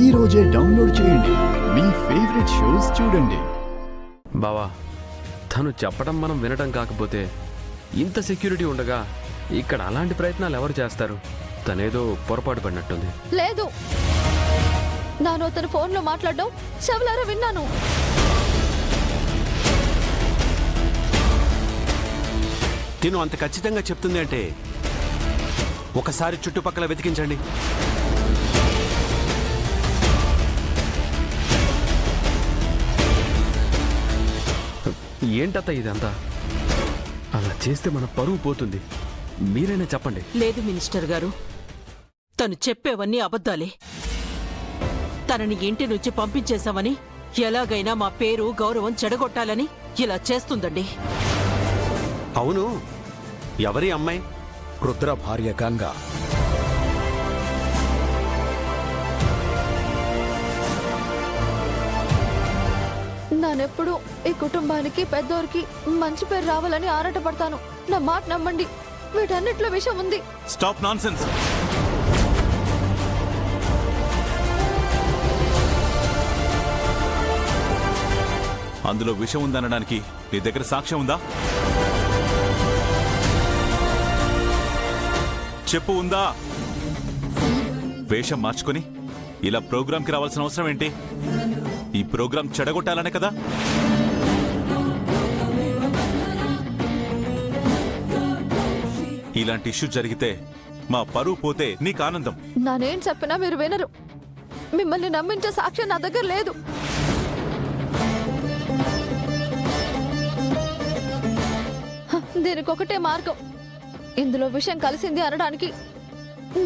ఈ రోజే డౌన్లోడ్ చేయండి. మీ ఫేవరెట్ షోస్ చూడండి. బావా, తను చెప్పడం మనం వినడం కాకపోతే ఇంత సెక్యూరిటీ ఉండగా ఇక్కడ అలాంటి ప్రయత్నాలు ఎవరు చేస్తారు? తనేదో పొరపాటు పడినట్టుంది. లేదు, నాను తన ఫోన్లో మాట్లాడడం చెవులారా విన్నాను. తిను అంత ఖచ్చితంగా చెప్తుంది అంటే ఒకసారి చుట్టుపక్కల వెతికించండి. ఏంటత్త ఇదంతా? అలా చేస్తే మన పరువు పోతుంది. మీరైనా చెప్పండి. లేదు మినిస్టర్ గారు, తను చెప్పేవన్నీ అబద్ధాలే. తనని ఇంటి నుంచి పంపించేశామని, ఎలాగైనా మా పేరు గౌరవం చెడగొట్టాలని ఇలా చేస్తుందండి. అవును, ఎవరి అమ్మాయి? రుద్ర భార్య గంగా. నానెప్పుడు ఈ కుటుంబానికి పెద్దోరికి మంచి పేరు రావాలని ఆరాటపడతాను. నా మాట నమ్మండి, వీటన్నిట్లో విషయం ఉంది. Stop nonsense. అందులో విషయం ఉందనడానికి నీ దగ్గర సాక్ష్యం ఉందా? చెప్పు, ఉందా? వేషం మార్చుకొని ఇలా ప్రోగ్రాంకి రావాల్సిన అవసరం ఏంటి? ఈ ప్రోగ్రాం చెడగొట్టాలనే కదా? ఇలాంటి ఇష్యూ జరిగితే మా పరువు పోతే నీకు ఆనందం. నానేం చెప్పినా మీరు వినరు. మిమ్మల్ని నమ్మించే సాక్ష్యం నా దగ్గర లేదు. దీనికి ఒకటే మార్గం. ఇందులో విషయం కలిసింది అనడానికి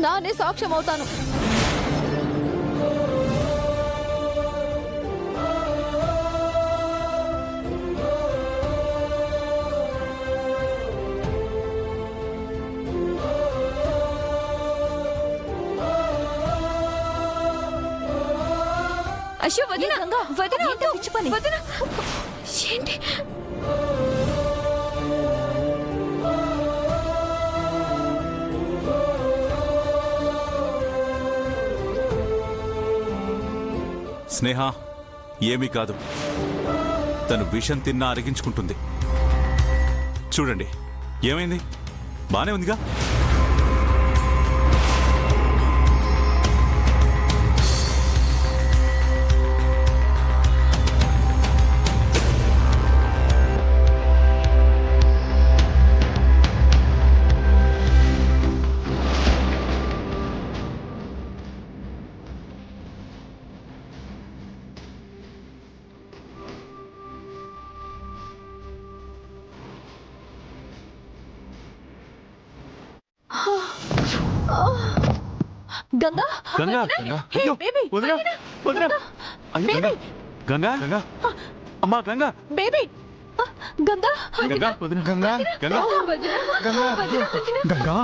నానే సాక్ష్యం అవుతాను. అయ్యో వదిన, వదిన పిచ్చి పని. వదిన ఏంటి? స్నేహ, ఏమీ కాదు. తను విషం తిన్నా అరిగించుకుంటుంది. చూడండి, ఏమైంది? బానే ఉందిగా? గంగా, గంగా, గంగా, అయ్యో వదినా, వదినా, అయ్యో గంగా, గంగా, గంగా, అమ్మా గంగా, బేబీ, గంగా, గంగా, వదినా, గంగా, గంగా, గంగా, గంగా.